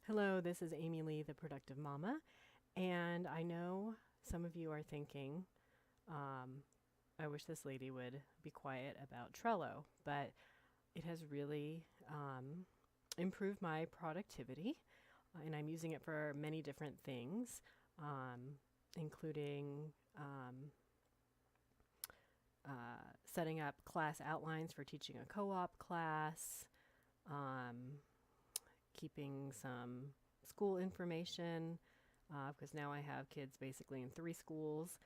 Hello, this is Amy Lee, the Productive Mama, and I know some of you are thinking, I wish this lady would be quiet about Trello, but it has really improved my productivity, and I'm using it for many different things, including setting up class outlines for teaching a co-op class, um, keeping some school information because now I have kids basically in 3 schools.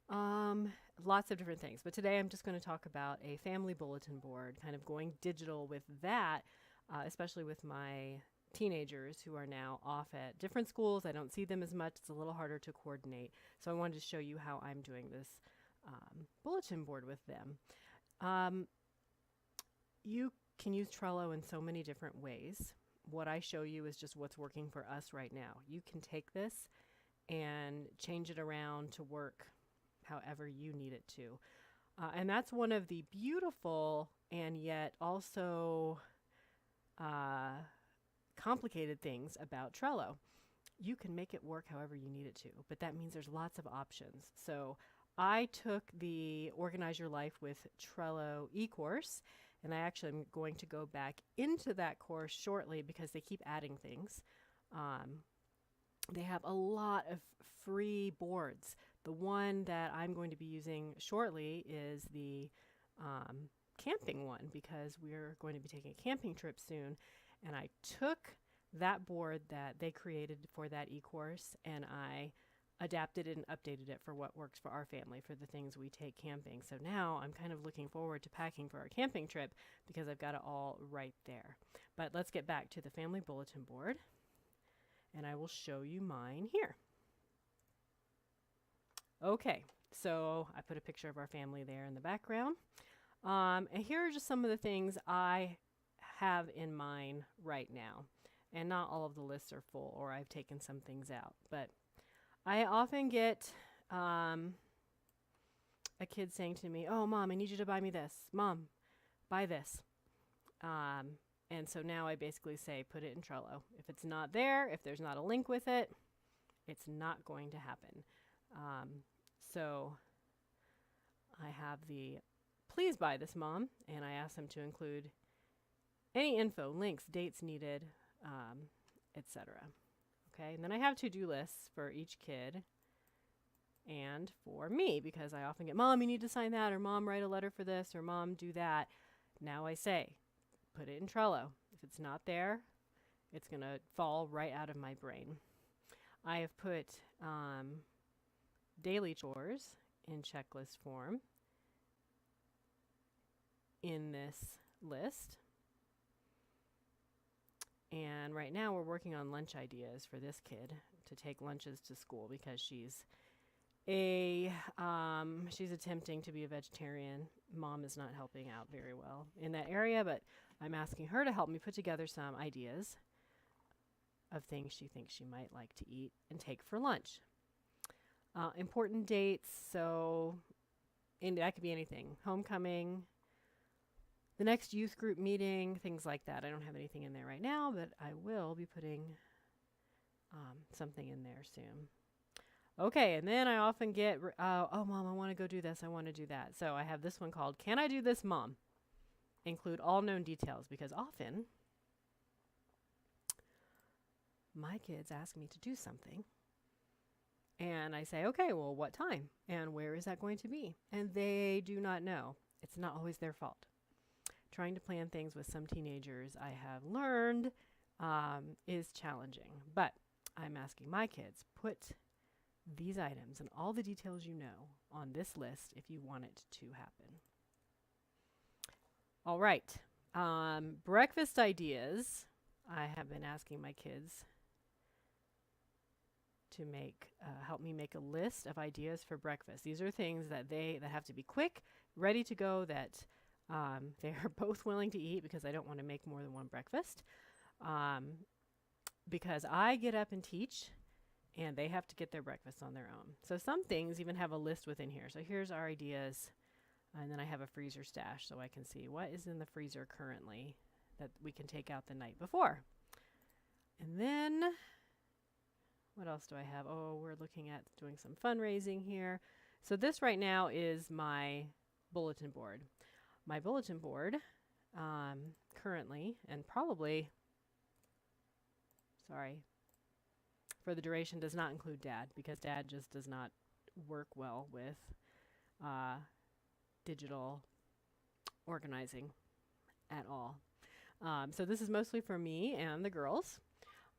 Um, Lots of different things. But today I'm just going to talk about a family bulletin board, kind of going digital with that, especially with my teenagers who are now off at different schools. I don't see them as much. It's a little harder to coordinate. So I wanted to show you how I'm doing this bulletin board with them. Um, you can use Trello in so many different ways. What I show you is just what's working for us right now. You can take this and change it around to work however you need it to. And that's one of the beautiful and yet also uh, complicated things about Trello. You can make it work however you need it to, but that means there's lots of options. So I took the Organize Your Life with Trello e-course, and I actually am going to go back into that course shortly because they keep adding things. Um, they have a lot of free boards. The one that I'm going to be using shortly is the camping one because we're going to be taking a camping trip soon. And I took that board that they created for that e-course and I adapted it and updated it for what works for our family for the things we take camping. So now I'm kind of looking forward to packing for our camping trip because I've got it all right there. But let's get back to the family bulletin board and I will show you mine here. Okay, so I put a picture of our family there in the background. And here are just some of the things I have in mine right now. And not all of the lists are full, or I've taken some things out. But I often get a kid saying to me, "Oh, Mom, I need you to buy me this. Mom, buy this." And so now I basically say, put it in Trello. If it's not there, if there's not a link with it, it's not going to happen. So I have the please buy this, Mom, and I ask them to include any info, links, dates needed, etc. Okay, and then I have to-do lists for each kid and for me because I often get, Mom, you need to sign that, or Mom, write a letter for this, or Mom, do that. Now I say, put it in Trello. If it's not there, it's going to fall right out of my brain. I have put daily chores in checklist form in this list. And right now we're working on lunch ideas for this kid to take lunches to school because she's attempting to be a vegetarian. Mom is not helping out very well in that area, but I'm asking her to help me put together some ideas of things she thinks she might like to eat and take for lunch. Important dates, and that could be anything. Homecoming, the next youth group meeting, things like that. I don't have anything in there right now, but I will be putting something in there soon. Okay, and then I often get, oh, Mom, I want to go do this. I want to do that. So I have this one called, Can I Do This, Mom? Include all known details because often my kids ask me to do something. And I say, okay, well, what time? And where is that going to be? And they do not know. It's not always their fault. Trying to plan things with some teenagers, I have learned, is challenging. But I'm asking my kids, put these items and all the details you know on this list if you want it to happen. All right. Breakfast ideas. I have been asking my kids to help me make a list of ideas for breakfast. These are things that have to be quick, ready to go, that they are both willing to eat because I don't want to make more than one breakfast. Because I get up and teach and they have to get their breakfast on their own. So some things even have a list within here. So here's our ideas. And then I have a freezer stash so I can see what is in the freezer currently that we can take out the night before. And then what else do I have? Oh, we're looking at doing some fundraising here. So this right now is my bulletin board. My bulletin board currently, and probably, sorry, for the duration does not include Dad, because Dad just does not work well with digital organizing at all. So this is mostly for me and the girls.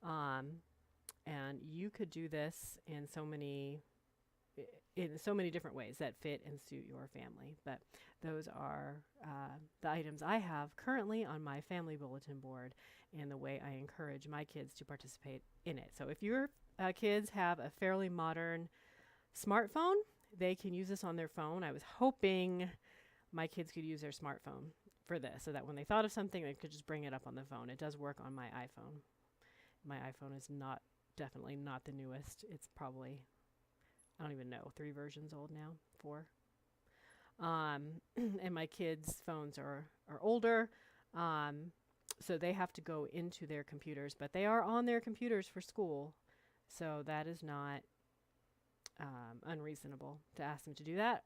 And you could do this in so many different ways that fit and suit your family. But those are the items I have currently on my family bulletin board and the way I encourage my kids to participate in it. So if your kids have a fairly modern smartphone, they can use this on their phone. I was hoping my kids could use their smartphone for this, so that when they thought of something, they could just bring it up on the phone. It does work on my iPhone. My iPhone is definitely not the newest. It's probably, I don't even know, 3 versions old now, 4. And my kids' phones are older, so they have to go into their computers, but they are on their computers for school, so that is not unreasonable to ask them to do that.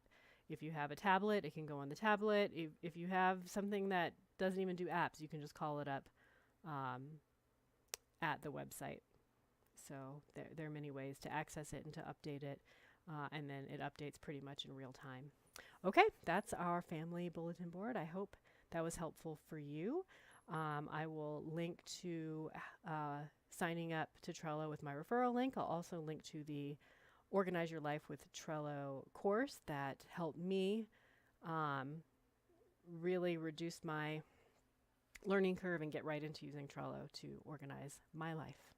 If you have a tablet, it can go on the tablet. If you have something that doesn't even do apps, you can just call it up at the website. So there are many ways to access it and to update it, and then it updates pretty much in real time. Okay, that's our family bulletin board. I hope that was helpful for you. I will link to signing up to Trello with my referral link. I'll also link to the Organize Your Life with Trello course that helped me really reduce my learning curve and get right into using Trello to organize my life.